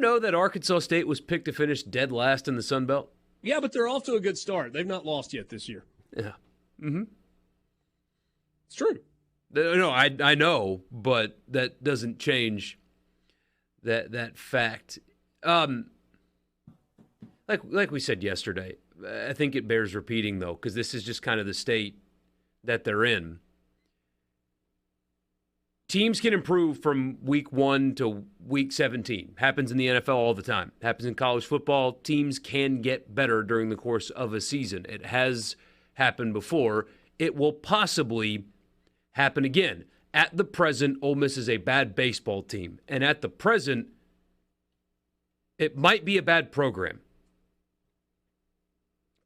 Know that Arkansas State was picked to finish dead last in the Sun Belt? Yeah, but they're off to a good start. They've not lost yet this year. Yeah. Mm-hmm. It's true. No, I know, but that doesn't change that fact. Like we said yesterday, I think it bears repeating, though, because this is just kind of the state that they're in. Teams can improve from week 1 to week 17. Happens in the NFL all the time. Happens in college football. Teams can get better during the course of a season. It has happened before. It will possibly happen again. At the present, Ole Miss is a bad baseball team. And at the present, it might be a bad program.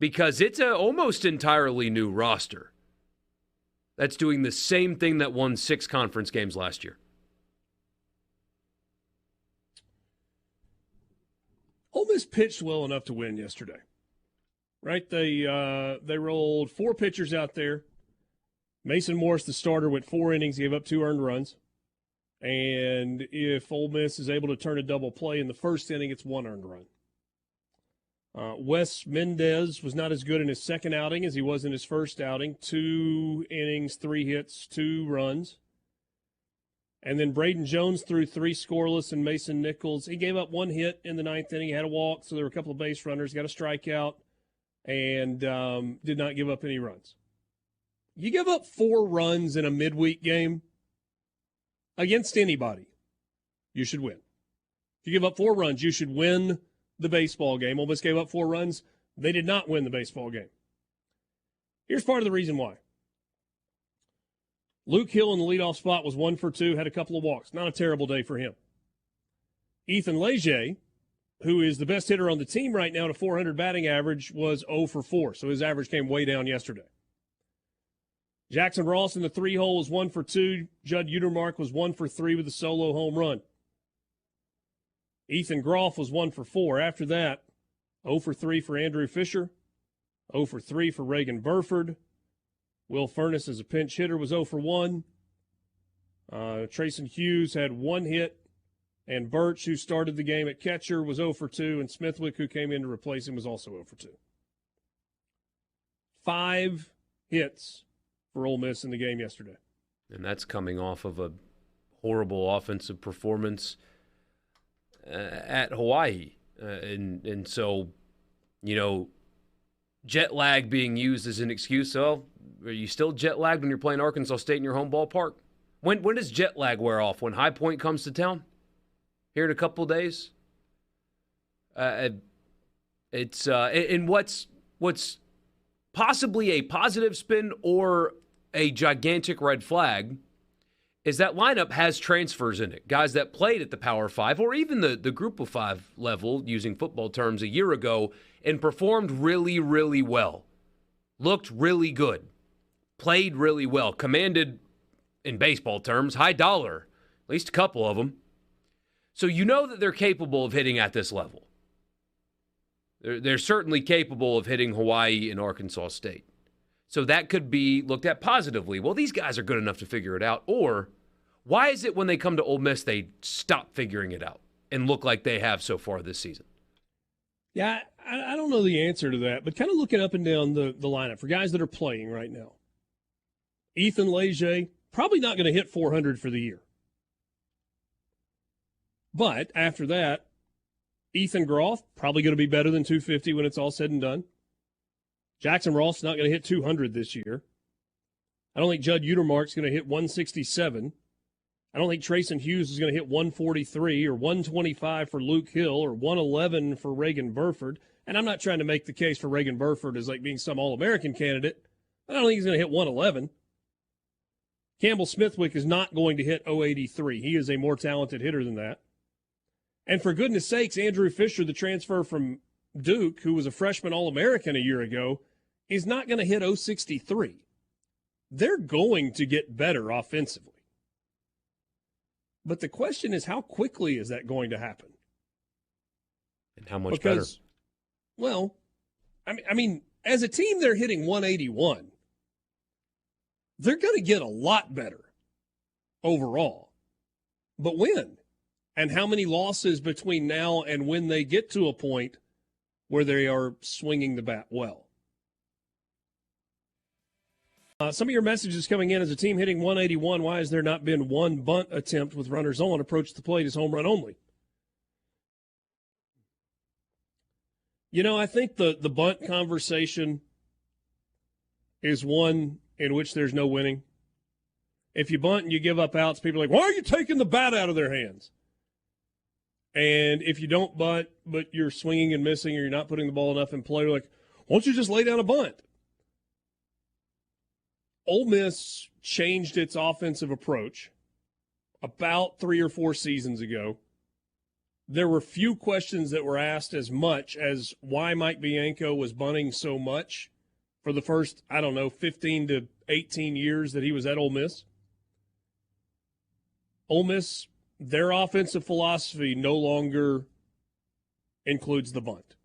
Because it's an almost entirely new roster that's doing the same thing that won 6 conference games last year. Ole Miss pitched well enough to win yesterday, right? They rolled 4 pitchers out there. Mason Morris, the starter, went 4 innings, gave up 2 earned runs. And if Ole Miss is able to turn a double play in the first inning, it's 1 earned run. Wes Mendez was not as good in his second outing as he was in his first outing. 2 innings, 3 hits, 2 runs. And then Braden Jones threw 3 scoreless, and Mason Nichols, he gave up 1 hit in the 9th inning. He had a walk, so there were a couple of base runners. He got a strikeout and did not give up any runs. You give up 4 runs in a midweek game against anybody, you should win. If you give up 4 runs, you should win the baseball game. Ole Miss gave up 4 runs. They did not win the baseball game. Here's part of the reason why. Luke Hill in the leadoff spot was 1 for 2, had a couple of walks. Not a terrible day for him. Ethan Leger, who is the best hitter on the team right now at a .400 batting average, was 0 for 4, so his average came way down yesterday. Jackson Ross in the 3-hole was 1 for 2. Judd Utermark was 1 for 3 with a solo home run. Ethan Groff was 1 for 4. After that, 0 for 3 for Andrew Fisher, 0 for 3 for Reagan Burford. Will Furness as a pinch hitter was 0 for 1. Trayson Hughes had 1 hit, and Birch, who started the game at catcher, was 0 for 2, and Smithwick, who came in to replace him, was also 0 for 2. 5 hits for Ole Miss in the game yesterday. And that's coming off of a horrible offensive performance at Hawaii. And so, you know, jet lag being used as an excuse. So, are you still jet lagged when you're playing Arkansas State in your home ballpark? When does jet lag wear off? When High Point comes to town? Here in a couple of days? It's and what's possibly a positive spin or a gigantic red flag is that lineup has transfers in it. Guys that played at the Power 5 or even the Group of 5 level, using football terms, a year ago and performed really, really well. Looked really good. Played really well. Commanded, in baseball terms, high dollar. At least a couple of them. So you know that they're capable of hitting at this level. They're certainly capable of hitting Hawaii and Arkansas State. So that could be looked at positively. Well, these guys are good enough to figure it out. Or why is it when they come to Ole Miss, they stop figuring it out and look like they have so far this season? Yeah, I don't know the answer to that, but kind of looking up and down the lineup for guys that are playing right now. Ethan Leger, probably not going to hit 400 for the year. But after that, Ethan Groff, probably going to be better than 250 when it's all said and done. Jackson Ross not going to hit 200 this year. I don't think Judd Utermark's going to hit 167. I don't think Trayson Hughes is going to hit 143 or 125 for Luke Hill or 111 for Reagan Burford. And I'm not trying to make the case for Reagan Burford as like being some All-American candidate. I don't think he's going to hit 111. Campbell Smithwick is not going to hit 083. He is a more talented hitter than that. And for goodness sakes, Andrew Fisher, the transfer from Duke, who was a freshman All-American a year ago, is not going to hit 063. They're going to get better offensively. But the question is, how quickly is that going to happen? And how much better? Well, I mean, as a team, they're hitting 181. They're going to get a lot better overall. But when? And how many losses between now and when they get to a point where they are swinging the bat well? Some of your messages coming in as a team hitting 181. Why has there not been one bunt attempt with runners on? Approach the plate as home run only. I think the bunt conversation is one in which there's no winning. If you bunt and you give up outs, people are like, why are you taking the bat out of their hands? And if you don't bunt, but you're swinging and missing or you're not putting the ball enough in play, you're like, why don't you just lay down a bunt? Ole Miss changed its offensive approach about 3 or 4 seasons ago. There were few questions that were asked as much as why Mike Bianco was bunting so much for the first, 15 to 18 years that he was at Ole Miss. Ole Miss, their offensive philosophy no longer includes the bunt.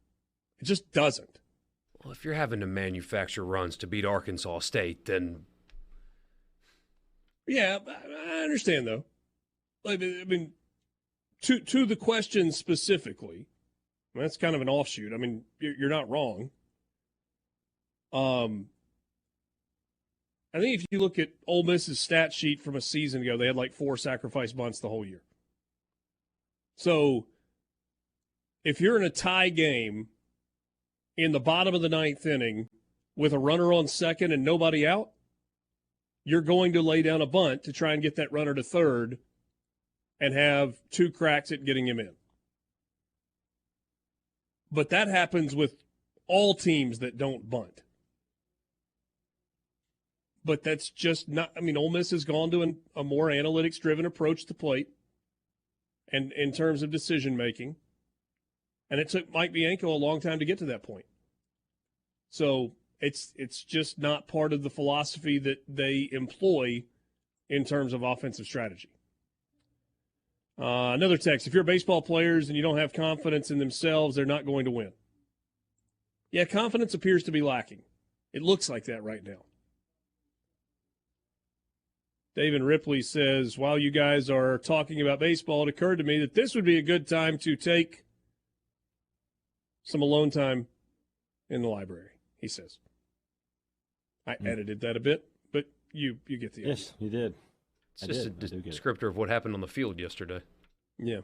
It just doesn't. Well, if you're having to manufacture runs to beat Arkansas State, then... Yeah, I understand, though. To the question specifically, that's kind of an offshoot. You're not wrong. I think if you look at Ole Miss's stat sheet from a season ago, they had like 4 sacrifice bunts the whole year. So if you're in a tie game in the bottom of the 9th inning with a runner on second and nobody out, you're going to lay down a bunt to try and get that runner to third and have 2 cracks at getting him in. But that happens with all teams that don't bunt. But that's just not – Ole Miss has gone to a more analytics-driven approach to plate and in terms of decision-making. And it took Mike Bianco a long time to get to that point. So it's just not part of the philosophy that they employ in terms of offensive strategy. Another text, if you're baseball players and you don't have confidence in themselves, they're not going to win. Yeah, confidence appears to be lacking. It looks like that right now. David Ripley says, while you guys are talking about baseball, it occurred to me that this would be a good time to take some alone time in the library, he says. I edited that a bit, but you get the idea. Yes, you did. It's just a descriptor of what happened on the field yesterday. Yeah.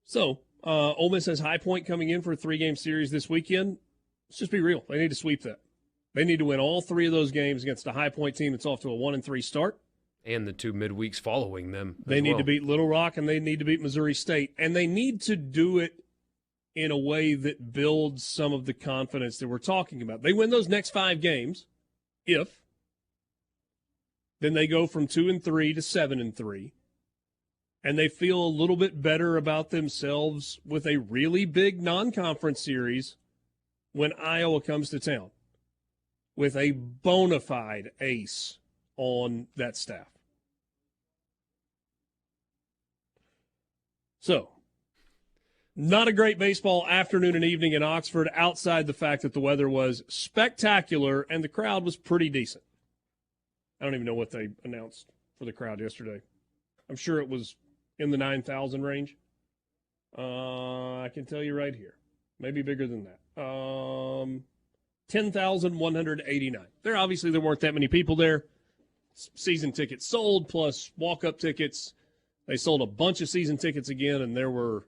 So, Ole Miss has High Point coming in for a 3-game series this weekend. Let's just be real. They need to sweep that. They need to win all 3 of those games against a High Point team that's off to a 1-3 start. And the 2 midweeks following them. They need to beat Little Rock and they need to beat Missouri State. And they need to do it in a way that builds some of the confidence that we're talking about. They win those next 5 games, then they go from 2-3 to 7-3. And they feel a little bit better about themselves with a really big non-conference series when Iowa comes to town with a bona fide ace on that staff. So, not a great baseball afternoon and evening in Oxford outside the fact that the weather was spectacular and the crowd was pretty decent. I don't even know what they announced for the crowd yesterday. I'm sure it was in the 9,000 range. I can tell you right here. Maybe bigger than that. 10,189. There weren't that many people there. Season tickets sold plus walk-up tickets. They sold a bunch of season tickets again, and there were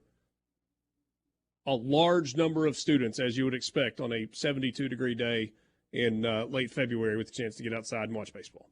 a large number of students, as you would expect, on a 72-degree day in late February with a chance to get outside and watch baseball.